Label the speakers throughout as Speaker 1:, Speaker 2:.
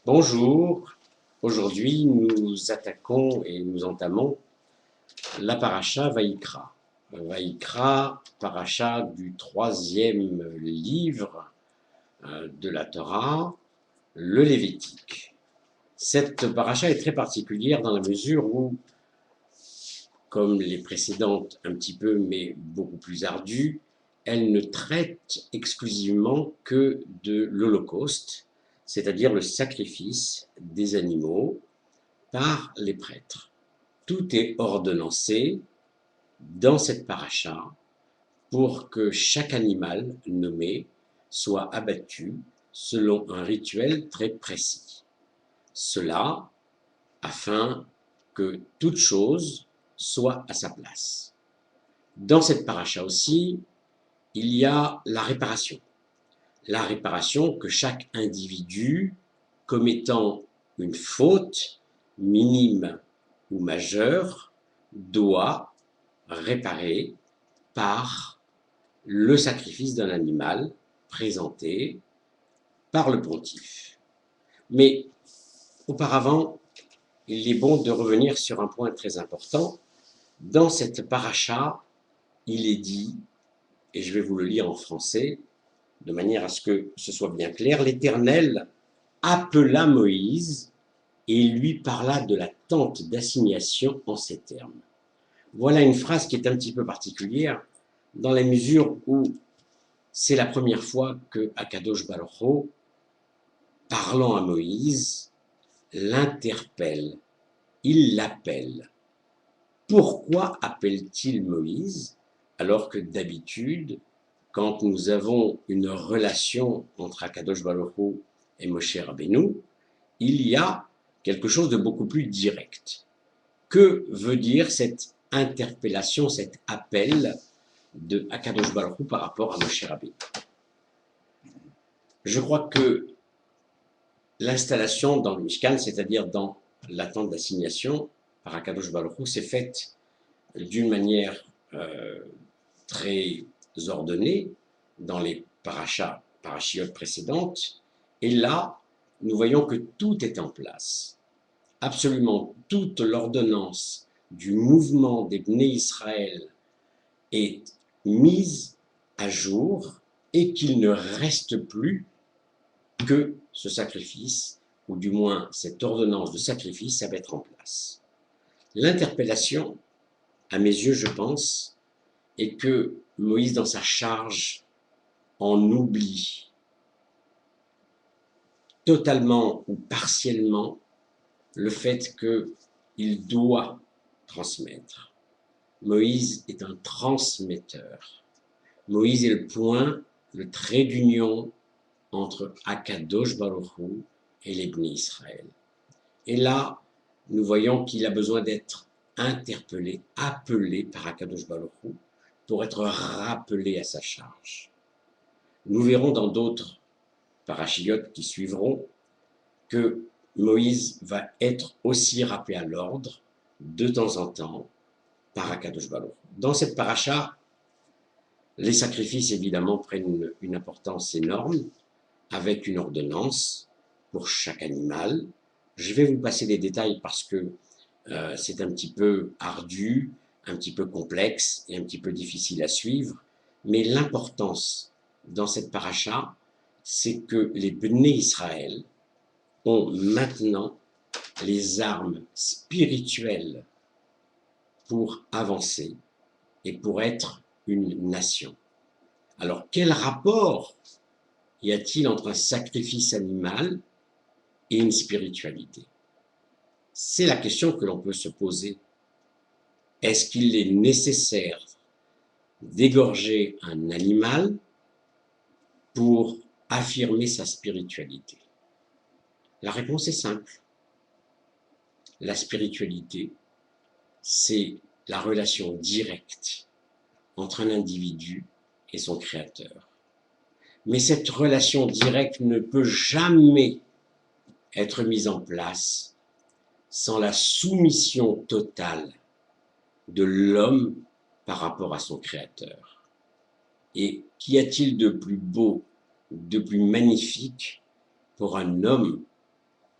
Speaker 1: Bonjour, aujourd'hui nous attaquons et nous entamons la paracha Vaïkra. Vaïkra, paracha du troisième livre de la Torah, le Lévitique. Cette paracha est très particulière dans la mesure où, comme les précédentes un petit peu mais beaucoup plus ardues, elle ne traite exclusivement que de l'Holocauste, c'est-à-dire le sacrifice des animaux par les prêtres. Tout est ordonnancé dans cette paracha pour que chaque animal nommé soit abattu selon un rituel très précis. Cela afin que toute chose soit à sa place. Dans cette paracha aussi, il y a la réparation. La réparation que chaque individu commettant une faute minime ou majeure doit réparer par le sacrifice d'un animal présenté par le pontife. Mais auparavant, il est bon de revenir sur un point très important. Dans cette paracha, il est dit, et je vais vous le lire en français, de manière à ce que ce soit bien clair, l'Éternel appela Moïse et lui parla de la tente d'assignation en ces termes. Voilà une phrase qui est un petit peu particulière dans la mesure où c'est la première fois que Akadosh Baruch Hu, parlant à Moïse, l'interpelle, il l'appelle. Pourquoi appelle-t-il Moïse alors que d'habitude, quand nous avons une relation entre Akadosh Baruch Hu et Moshe Rabbeinu, il y a quelque chose de beaucoup plus direct. Que veut dire cette interpellation, cet appel de Akadosh Baruch Hu par rapport à Moshe Rabbeinu? Je crois que l'installation dans le Mishkan, c'est-à-dire dans la tente d'assignation par Akadosh Baruch Hu, s'est faite d'une manière très ordonnée dans les parachiotes précédentes. Et là, nous voyons que tout est en place. Absolument toute l'ordonnance du mouvement des Bnei Israël est mise à jour et qu'il ne reste plus que ce sacrifice, ou du moins cette ordonnance de sacrifice à mettre en place. L'interpellation, à mes yeux, je pense, est que Moïse, dans sa charge, en oublie totalement ou partiellement le fait qu'il doit transmettre. Moïse est un transmetteur. Moïse est le point, le trait d'union entre Akadosh Baruch Hu et les Bnei Israël. Et là, nous voyons qu'il a besoin d'être interpellé, appelé par Akadosh Baruch Hu pour être rappelé à sa charge. Nous verrons dans d'autres parachiotes qui suivront que Moïse va être aussi rappelé à l'ordre de temps en temps par Akadosh Baruch Hu. Dans cette paracha, les sacrifices évidemment prennent une importance énorme avec une ordonnance pour chaque animal. Je vais vous passer les détails parce que c'est un petit peu ardu, un petit peu complexe et un petit peu difficile à suivre. Mais l'importance dans cette paracha, c'est que les Bnei Israël ont maintenant les armes spirituelles pour avancer et pour être une nation. Alors, quel rapport y a-t-il entre un sacrifice animal et une spiritualité? C'est la question que l'on peut se poser. Est-ce qu'il est nécessaire d'égorger un animal pour affirmer sa spiritualité? La réponse est simple. La spiritualité, c'est la relation directe entre un individu et son créateur. Mais cette relation directe ne peut jamais être mise en place sans la soumission totale de l'homme par rapport à son créateur. Et qu'y a-t-il de plus beau, de plus magnifique pour un homme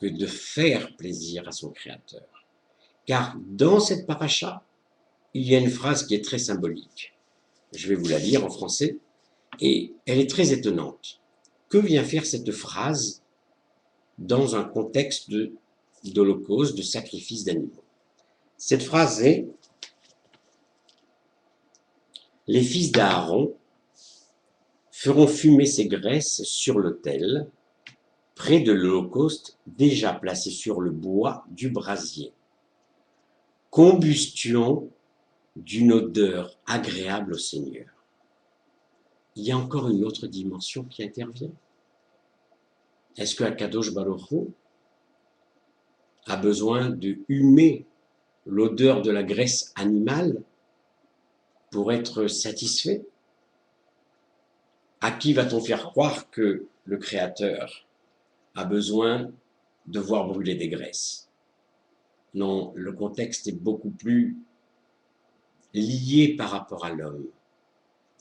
Speaker 1: que de faire plaisir à son Créateur. Car dans cette paracha, il y a une phrase qui est très symbolique. Je vais vous la lire en français, et elle est très étonnante. Que vient faire cette phrase dans un contexte d'holocauste, de sacrifice d'animaux? Cette phrase est « Les fils d'Aaron feront fumer ces graisses sur l'autel, près de l'holocauste déjà placé sur le bois du brasier. Combustion d'une odeur agréable au Seigneur. » Il y a encore une autre dimension qui intervient. Est-ce que Akadosh Baruch Hu a besoin de humer l'odeur de la graisse animale pour être satisfait? À qui va-t-on faire croire que le Créateur a besoin de voir brûler des graisses? Non, le contexte est beaucoup plus lié par rapport à l'homme.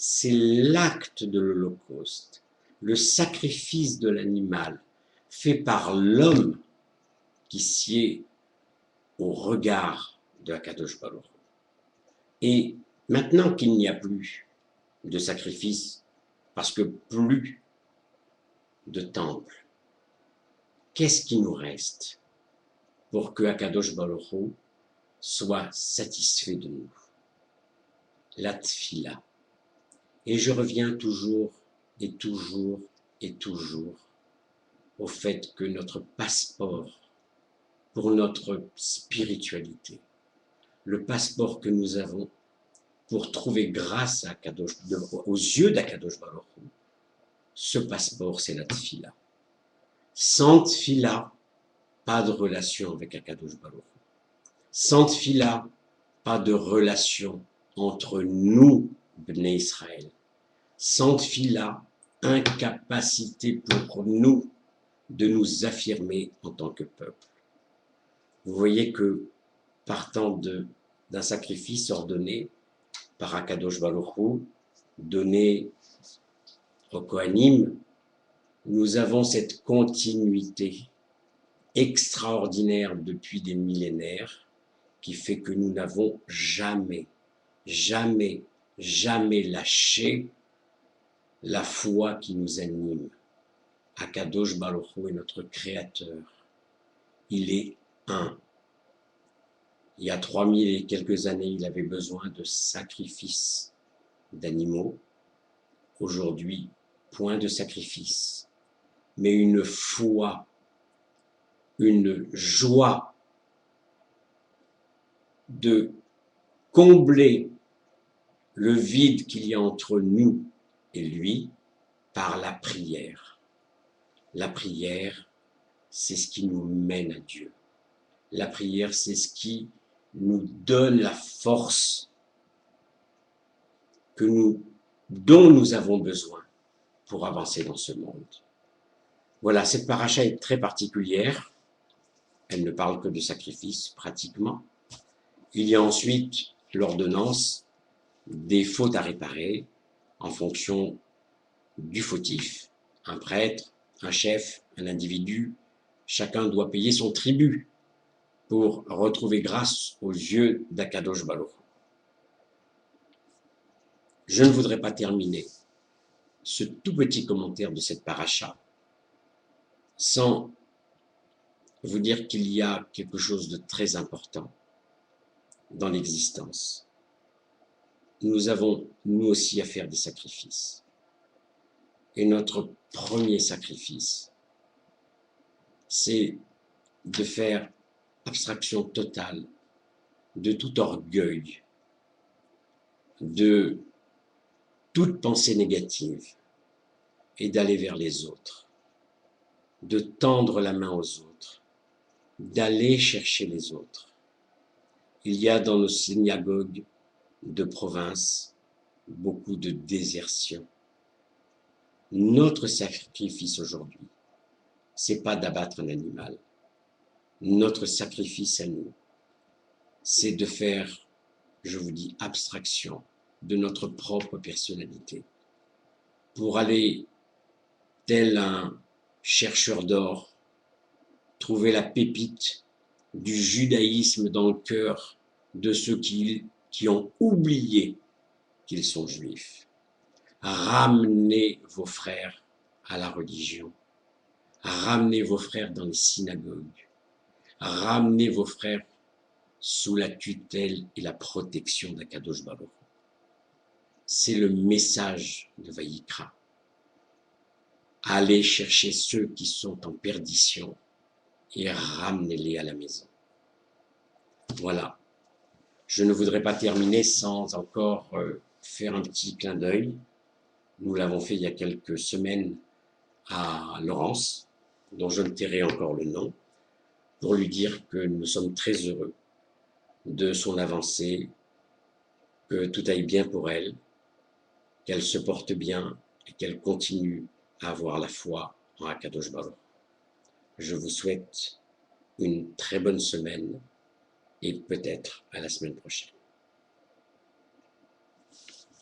Speaker 1: C'est l'acte de l'Holocauste, le sacrifice de l'animal fait par l'homme qui sied au regard de Akadosh Baruch Hu. Et maintenant qu'il n'y a plus de sacrifice, parce que plus de temple, qu'est-ce qui nous reste pour que Akadosh Baruch Hu soit satisfait de nous? La tfila. Et je reviens toujours et toujours et toujours au fait que notre passeport pour notre spiritualité, le passeport que nous avons pour trouver grâce à Akadosh, aux yeux d'Akadosh Baruch Hu, ce passeport, c'est la tfila. Sans tfila, pas de relation avec Akadosh Baruch Hu. Sans tfila, pas de relation entre nous, Bnei Israël. Sans tfila, incapacité pour nous de nous affirmer en tant que peuple. Vous voyez que partant d'un sacrifice ordonné par Akadosh Baruch Hu, donné au Kohanim, nous avons cette continuité extraordinaire depuis des millénaires qui fait que nous n'avons jamais, jamais, jamais lâché la foi qui nous anime. Akadosh Baruch Hu est notre Créateur. Il est un. Il y a 3000 et quelques années, il avait besoin de sacrifices d'animaux. Aujourd'hui, point de sacrifice, mais une foi, une joie de combler le vide qu'il y a entre nous et lui par la prière. La prière, c'est ce qui nous mène à Dieu. La prière, c'est ce qui nous donne la force dont nous avons besoin pour avancer dans ce monde. Voilà, cette paracha est très particulière. Elle ne parle que de sacrifice, pratiquement. Il y a ensuite l'ordonnance des fautes à réparer en fonction du fautif. Un prêtre, un chef, un individu, chacun doit payer son tribut pour retrouver grâce aux yeux d'Akadosh Baruch Hu. Je ne voudrais pas terminer ce tout petit commentaire de cette paracha sans vous dire qu'il y a quelque chose de très important dans l'existence. Nous avons, nous aussi, à faire des sacrifices. Et notre premier sacrifice, c'est de faire abstraction totale de tout orgueil, de toute pensée négative et d'aller vers les autres, de tendre la main aux autres, d'aller chercher les autres. Il y a dans nos synagogues de province beaucoup de désertion. Notre sacrifice aujourd'hui, c'est pas d'abattre un animal. Notre sacrifice à nous, c'est de faire, je vous dis, abstraction de notre propre personnalité pour aller, tel un chercheur d'or trouver la pépite du judaïsme dans le cœur de ceux qui ont oublié qu'ils sont juifs. Ramenez vos frères à la religion. Ramenez vos frères dans les synagogues. Ramenez vos frères sous la tutelle et la protection d'Akadosh Baruch. C'est le message de Vaïkra. Allez chercher ceux qui sont en perdition et ramenez-les à la maison. Voilà. Je ne voudrais pas terminer sans encore faire un petit clin d'œil. Nous l'avons fait il y a quelques semaines à Laurence, dont je me tairai encore le nom, pour lui dire que nous sommes très heureux de son avancée, que tout aille bien pour elle, qu'elle se porte bien et qu'elle continue à avoir la foi en Akadosh Baruch. Je vous souhaite une très bonne semaine et peut-être à la semaine prochaine.